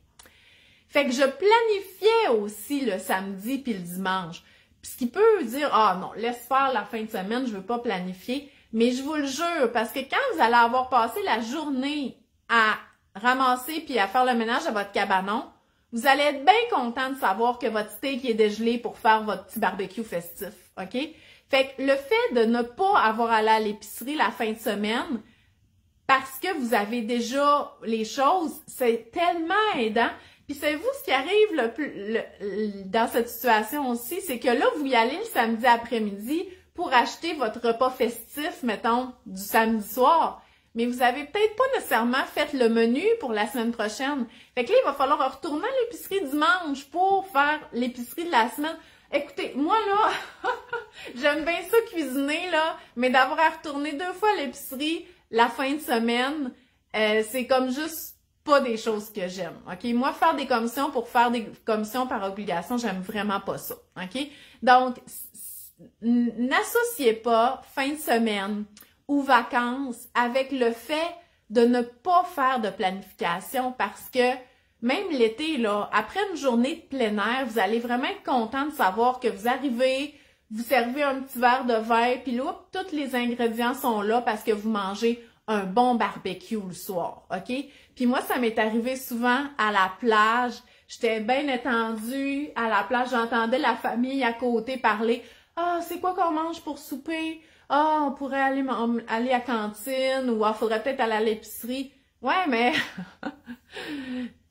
Fait que je planifiais aussi le samedi puis le dimanche. Puis ce qui peut dire, ah non, laisse faire la fin de semaine, je veux pas planifier. Mais je vous le jure, parce que quand vous allez avoir passé la journée à ramasser puis à faire le ménage à votre cabanon, vous allez être bien content de savoir que votre steak est dégelé pour faire votre petit barbecue festif, OK? Fait que le fait de ne pas avoir à aller à l'épicerie la fin de semaine, parce que vous avez déjà les choses, c'est tellement aidant. Puis savez-vous ce qui arrive dans cette situation aussi, c'est que là, vous y allez le samedi après-midi pour acheter votre repas festif, mettons, du samedi soir. Mais vous avez peut-être pas nécessairement fait le menu pour la semaine prochaine. Fait que là, il va falloir retourner à l'épicerie dimanche pour faire l'épicerie de la semaine. Écoutez, moi là, j'aime bien ça cuisiner, là, mais d'avoir à retourner 2 fois à l'épicerie la fin de semaine, c'est comme juste pas des choses que j'aime. OK? Moi, faire des commissions pour faire des commissions par obligation, j'aime vraiment pas ça. OK? Donc, n'associez pas fin de semaine ou vacances avec le fait de ne pas faire de planification parce que même l'été, là, après une journée de plein air, vous allez vraiment être content de savoir que vous arrivez, vous servez un petit verre de vin, puis là, tous les ingrédients sont là parce que vous mangez un bon barbecue le soir, OK? Puis moi, ça m'est arrivé souvent à la plage. J'étais bien étendue à la plage, j'entendais la famille à côté parler. « Ah, c'est quoi qu'on mange pour souper? Ah, on pourrait aller à la cantine ou faudrait peut-être aller à l'épicerie. » Ouais, mais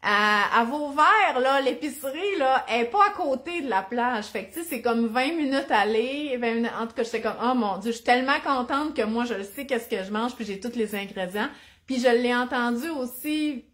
à Vauvert, là, l'épicerie, là, est pas à côté de la plage. Fait que, tu sais, c'est comme 20 minutes aller, 20 minutes... En tout cas, j'étais comme, oh mon Dieu, je suis tellement contente que moi, je sais qu'est-ce que je mange, puis j'ai tous les ingrédients. Puis je l'ai entendu aussi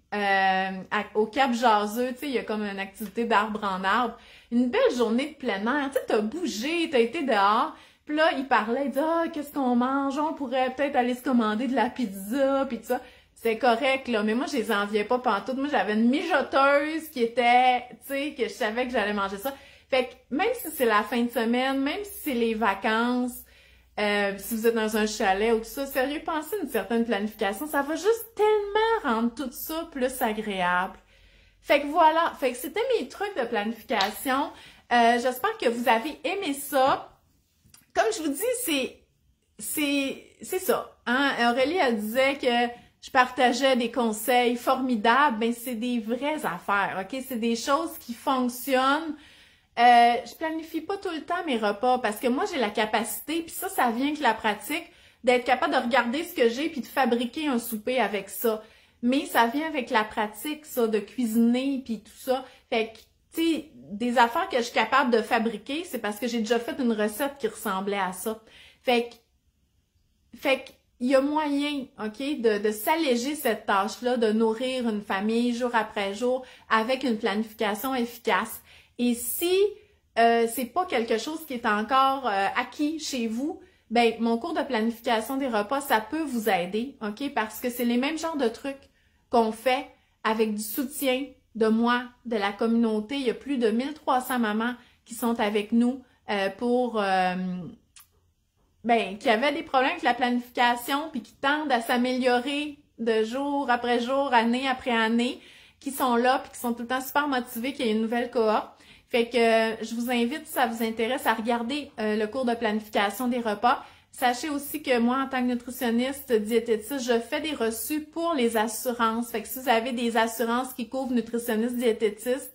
au Cap Jaseux, tu sais, il y a comme une activité d'arbre en arbre. Une belle journée de plein air, tu sais, t'as bougé, t'as été dehors. Puis là, il parlait, il dit, ah, qu'est-ce qu'on mange? On pourrait peut-être aller se commander de la pizza, puis tout ça. C'est correct, là, mais moi, je les enviais pas pantoute. Moi, j'avais une mijoteuse qui était, tu sais, que je savais que j'allais manger ça. Fait que même si c'est la fin de semaine, même si c'est les vacances, si vous êtes dans un chalet ou tout ça, sérieux, pensez à une certaine planification. Ça va juste tellement rendre tout ça plus agréable. Fait que voilà. Fait que c'était mes trucs de planification. J'espère que vous avez aimé ça. Comme je vous dis, c'est ça. Hein? Aurélie, elle disait que je partageais des conseils formidables. Ben, c'est des vraies affaires, OK? C'est des choses qui fonctionnent. Je planifie pas tout le temps mes repas parce que moi, j'ai la capacité, puis ça vient avec la pratique, d'être capable de regarder ce que j'ai puis de fabriquer un souper avec ça. Mais ça vient avec la pratique, ça, de cuisiner puis tout ça. Fait que, tu sais, des affaires que je suis capable de fabriquer, c'est parce que j'ai déjà fait une recette qui ressemblait à ça. Fait que, il y a moyen, OK, de s'alléger cette tâche-là, de nourrir une famille jour après jour avec une planification efficace. Et si c'est pas quelque chose qui est encore acquis chez vous, ben mon cours de planification des repas, ça peut vous aider, OK? Parce que c'est les mêmes genres de trucs qu'on fait avec du soutien de moi, de la communauté. Il y a plus de 1300 mamans qui sont avec nous qui avaient des problèmes avec la planification puis qui tendent à s'améliorer de jour après jour, année après année, qui sont là puis qui sont tout le temps super motivés qu'il y ait une nouvelle cohorte. Fait que je vous invite, si ça vous intéresse, à regarder le cours de planification des repas. Sachez aussi que moi, en tant que nutritionniste, diététiste, je fais des reçus pour les assurances. Fait que si vous avez des assurances qui couvrent nutritionniste, diététiste,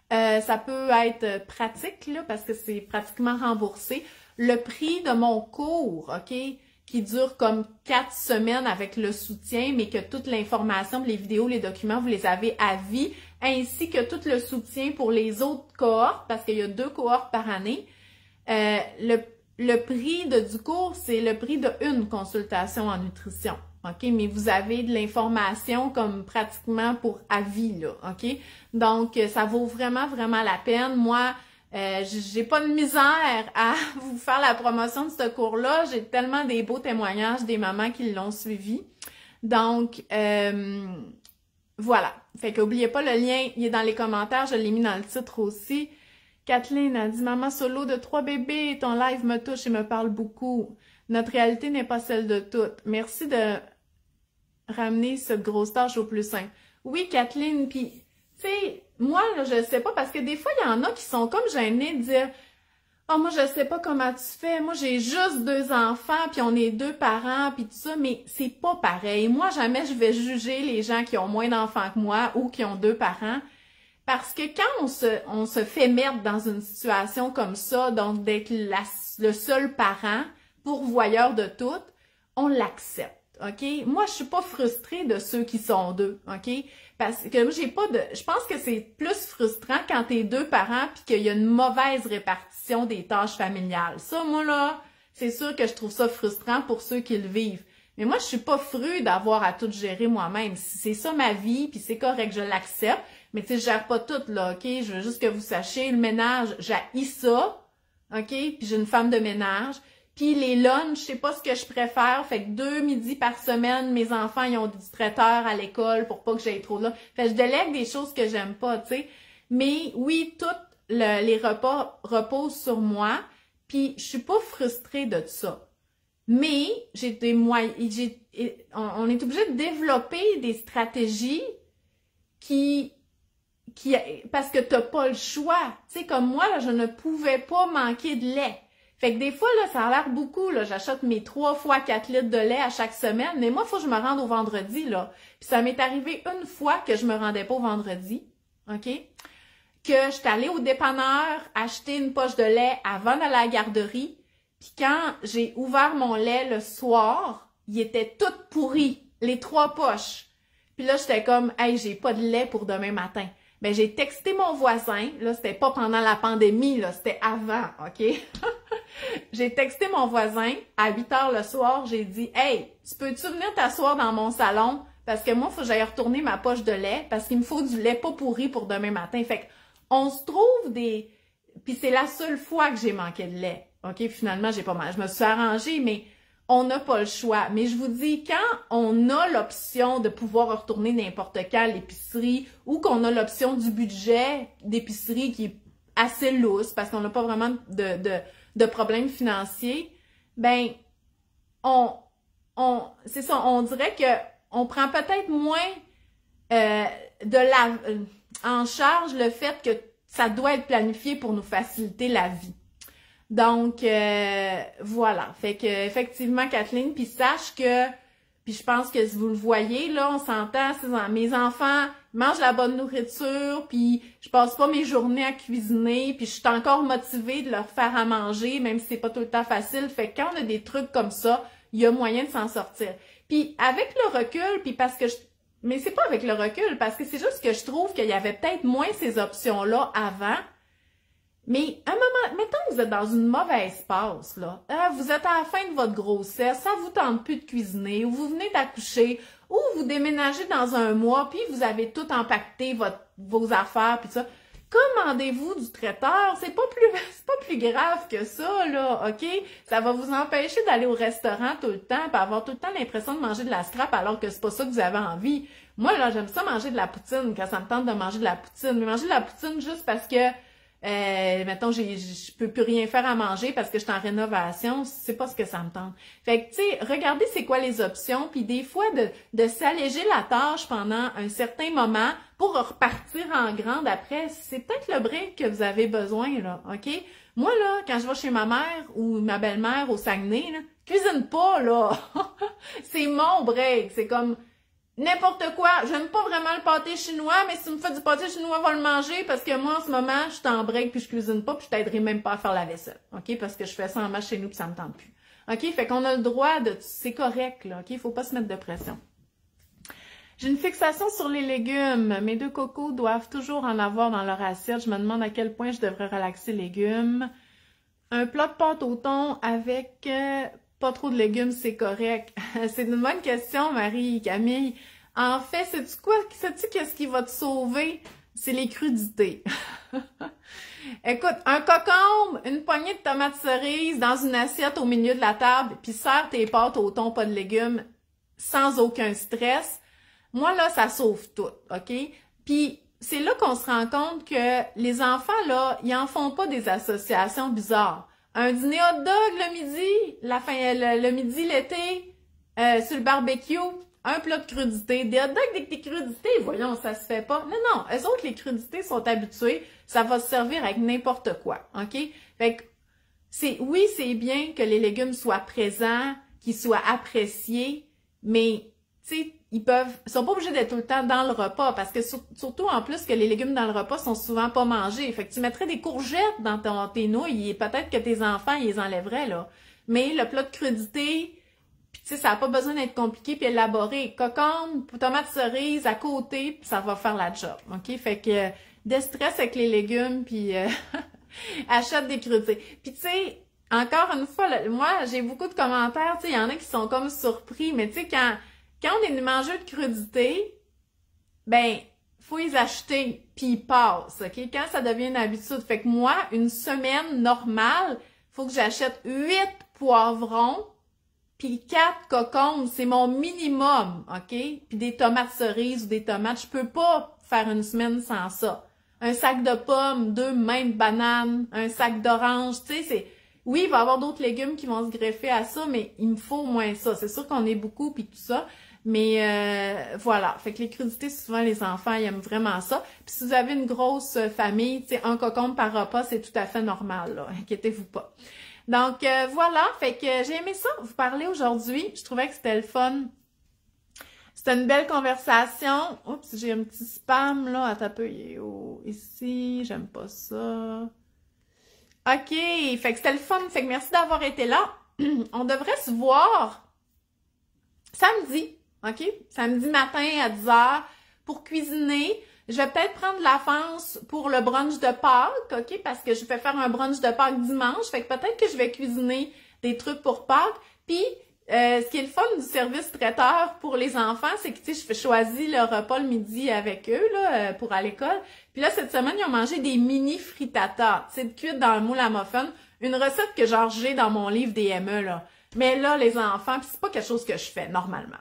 Ça peut être pratique, là, parce que c'est pratiquement remboursé. Le prix de mon cours, OK, qui dure comme 4 semaines avec le soutien, mais que toute l'information, les vidéos, les documents, vous les avez à vie, ainsi que tout le soutien pour les autres cohortes, parce qu'il y a 2 cohortes par année. Le prix du cours, c'est le prix d'une consultation en nutrition. OK? Mais vous avez de l'information comme pratiquement pour à vie, là. OK? Donc, ça vaut vraiment, vraiment la peine. Moi, j'ai pas de misère à vous faire la promotion de ce cours-là. J'ai tellement des beaux témoignages des mamans qui l'ont suivi. Donc, voilà. Fait que n'oubliez pas, le lien, il est dans les commentaires. Je l'ai mis dans le titre aussi. Kathleen a dit « Maman solo de 3 bébés, ton live me touche et me parle beaucoup. Notre réalité n'est pas celle de toutes. Merci de ramener cette grosse tâche au plus simple. » Oui, Kathleen, puis, tu sais, moi, là, je sais pas, parce que des fois, il y en a qui sont comme gênés de dire « Oh, moi, je sais pas comment tu fais. Moi, j'ai juste 2 enfants, puis on est 2 parents, puis tout ça. » Mais c'est pas pareil. Moi, jamais je vais juger les gens qui ont moins d'enfants que moi ou qui ont 2 parents. Parce que quand on se fait mettre dans une situation comme ça, donc d'être le seul parent, pourvoyeur de tout, on l'accepte, OK? Moi, je suis pas frustrée de ceux qui sont 2, OK? Parce que moi, je pense que c'est plus frustrant quand t'es 2 parents puis qu'il y a une mauvaise répartition des tâches familiales. Ça, moi, là, c'est sûr que je trouve ça frustrant pour ceux qui le vivent. Mais moi, je suis pas frue d'avoir à tout gérer moi-même. C'est ça ma vie, puis c'est correct, je l'accepte. Mais tu sais, je gère pas tout, là, OK? Je veux juste que vous sachiez, le ménage, j'haïs ça, OK? Puis j'ai une femme de ménage. Puis les lunchs, je sais pas ce que je préfère. Fait que 2 midis par semaine, mes enfants, ils ont du traiteur à l'école pour pas que j'aille trop là. Fait que je délègue des choses que j'aime pas, tu sais. Mais oui, tous les repas reposent sur moi. Puis je suis pas frustrée de ça. Mais j'ai des moyens, on est obligé de développer des stratégies parce que t'as pas le choix. Tu sais, comme moi, là, je ne pouvais pas manquer de lait. Fait que des fois, là, ça a l'air beaucoup, là. J'achète mes 3 fois 4 litres de lait à chaque semaine, mais moi, il faut que je me rende au vendredi, là. Puis ça m'est arrivé une fois que je me rendais pas au vendredi, OK? Que j'étais allée au dépanneur acheter une poche de lait avant d'aller à la garderie. Puis quand j'ai ouvert mon lait le soir, il était tout pourri, les 3 poches. Puis là, j'étais comme, hey, j'ai pas de lait pour demain matin. Ben, j'ai texté mon voisin, là, c'était pas pendant la pandémie, là, c'était avant, OK? J'ai texté mon voisin, à 8 heures le soir, j'ai dit, hey, tu peux-tu venir t'asseoir dans mon salon? Parce que moi, il faut que j'aille retourner ma poche de lait, parce qu'il me faut du lait pas pourri pour demain matin. Fait que, on se trouve des... Puis c'est la seule fois que j'ai manqué de lait, OK? Finalement, j'ai pas mal. Je me suis arrangée, mais on n'a pas le choix. Mais je vous dis, quand on a l'option de pouvoir retourner n'importe quand à l'épicerie ou qu'on a l'option du budget d'épicerie qui est assez lousse parce qu'on n'a pas vraiment de problèmes financiers, ben, c'est ça, on dirait que on prend peut-être moins en charge le fait que ça doit être planifié pour nous faciliter la vie. Donc, voilà. Fait que, effectivement, Kathleen, puis sache que, puis je pense que si vous le voyez, là, on s'entend, mes enfants mangent la bonne nourriture, puis je passe pas mes journées à cuisiner, puis je suis encore motivée de leur faire à manger, même si c'est pas tout le temps facile. Fait que quand on a des trucs comme ça, il y a moyen de s'en sortir. Puis avec le recul, puis parce que mais c'est pas avec le recul, parce que c'est juste que je trouve qu'il y avait peut-être moins ces options-là avant. Mais à un moment, mettons que vous êtes dans une mauvaise passe, là. Vous êtes à la fin de votre grossesse, ça vous tente plus de cuisiner, ou vous venez d'accoucher, ou vous déménagez dans un mois, puis vous avez tout empaqueté vos affaires, puis ça. Commandez-vous du traiteur, c'est pas plus grave que ça, là, OK? Ça va vous empêcher d'aller au restaurant tout le temps, puis avoir tout le temps l'impression de manger de la scrap alors que c'est pas ça que vous avez envie. Moi, là, j'aime ça manger de la poutine quand ça me tente de manger de la poutine, mais manger de la poutine juste parce que mettons, je peux plus rien faire à manger parce que je suis en rénovation, c'est pas ce que ça me tente. Fait que, tu sais, regardez c'est quoi les options, puis des fois, de s'alléger la tâche pendant un certain moment pour repartir en grande après, c'est peut-être le break que vous avez besoin, là, OK? Moi, là, quand je vais chez ma mère ou ma belle-mère au Saguenay, là, cuisine pas, là! C'est mon break, c'est comme... n'importe quoi. J'aime pas vraiment le pâté chinois, mais si tu me fais du pâté chinois, va le manger parce que moi, en ce moment, je suis en break puis je cuisine pas puis je t'aiderai même pas à faire la vaisselle. OK? Parce que je fais ça en masse chez nous puis ça me tente plus. OK? Fait qu'on a le droit de... C'est correct, là. OK? Faut pas se mettre de pression. J'ai une fixation sur les légumes. Mes 2 cocos doivent toujours en avoir dans leur assiette. Je me demande à quel point je devrais relaxer les légumes. Un plat de pâte au thon avec pas trop de légumes, c'est correct. C'est une bonne question, Marie-Camille. En fait, sais-tu quoi? Sais-tu qu'est-ce qui va te sauver? C'est les crudités. Écoute, un concombre, une poignée de tomates cerises dans une assiette au milieu de la table, puis sers tes pâtes au thon, pas de légumes, sans aucun stress. Moi, là, ça sauve tout, OK? Puis, c'est là qu'on se rend compte que les enfants, là, ils en font pas des associations bizarres. Un dîner hot dog le midi, le midi, l'été, sur le barbecue, un plat de crudités. Des hot dogs avec des crudités, voyons, ça se fait pas. Non, eux autres, les crudités sont habitués, ça va se servir avec n'importe quoi, OK? Fait que, oui, c'est bien que les légumes soient présents, qu'ils soient appréciés, mais, tu sais, ils sont pas obligés d'être tout le temps dans le repas parce que surtout en plus que les légumes dans le repas sont souvent pas mangés. Fait que tu mettrais des courgettes dans tes nouilles et peut-être que tes enfants, ils les enlèveraient, là. Mais le plat de crudité, puis tu sais, ça n'a pas besoin d'être compliqué puis élaboré. Concombre, tomates cerises à côté, puis ça va faire la job, OK? Fait que déstresse avec les légumes puis achète des crudités. Puis tu sais, encore une fois, là, moi, j'ai beaucoup de commentaires, tu sais, il y en a qui sont comme surpris, mais tu sais, quand on est des mangeurs de crudités, ben, faut les acheter, puis ils passent, OK? Quand ça devient une habitude. Fait que moi, une semaine normale, faut que j'achète 8 poivrons, puis 4 concombres. C'est mon minimum, OK? Puis des tomates cerises ou des tomates. Je peux pas faire une semaine sans ça. Un sac de pommes, 2 mains de bananes, un sac d'oranges, tu sais, c'est... Oui, il va y avoir d'autres légumes qui vont se greffer à ça, mais il me faut au moins ça. C'est sûr qu'on est beaucoup, puis tout ça. Mais voilà, fait que les crudités, souvent les enfants, ils aiment vraiment ça. Puis si vous avez une grosse famille, tu sais, un concombre par repas, c'est tout à fait normal, là. Inquiétez-vous pas. Donc voilà, fait que j'ai aimé ça, vous parler aujourd'hui. Je trouvais que c'était le fun. C'était une belle conversation. Oups, j'ai un petit spam, là. Attends un peu, il est où? Ici, j'aime pas ça. OK, fait que c'était le fun. Fait que merci d'avoir été là. On devrait se voir samedi. OK? Samedi matin à 10h pour cuisiner. Je vais peut-être prendre l'avance pour le brunch de Pâques, OK? Parce que je vais faire un brunch de Pâques dimanche. Fait que peut-être que je vais cuisiner des trucs pour Pâques. Puis, ce qui est le fun du service traiteur pour les enfants, c'est que, tu sais, je choisis le repas le midi avec eux, là, pour à l'école. Puis là, cette semaine, ils ont mangé des mini frittata. C'est de cuite dans le moule à muffin. Une recette que, genre, j'ai dans mon livre des ME, là. Mais là, les enfants, puis c'est pas quelque chose que je fais normalement.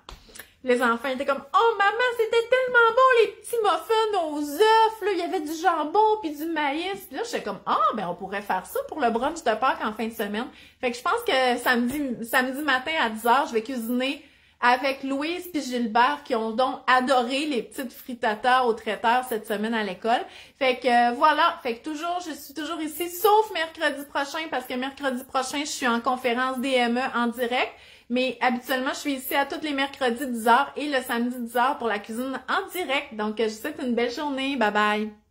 Les enfants étaient comme « Oh, maman, c'était tellement bon, les petits muffins aux œufs, là, il y avait du jambon puis du maïs. » Puis là, j'étais comme « Ah, ben on pourrait faire ça pour le brunch de Pâques en fin de semaine. » Fait que je pense que samedi matin à 10h, je vais cuisiner avec Louise puis Gilbert qui ont donc adoré les petites frittatas au traiteur cette semaine à l'école. Fait que voilà, fait que je suis toujours ici, sauf mercredi prochain, parce que mercredi prochain, je suis en conférence DME en direct. Mais habituellement, je suis ici à tous les mercredis 10h et le samedi 10h pour la cuisine en direct. Donc, je vous souhaite une belle journée. Bye bye!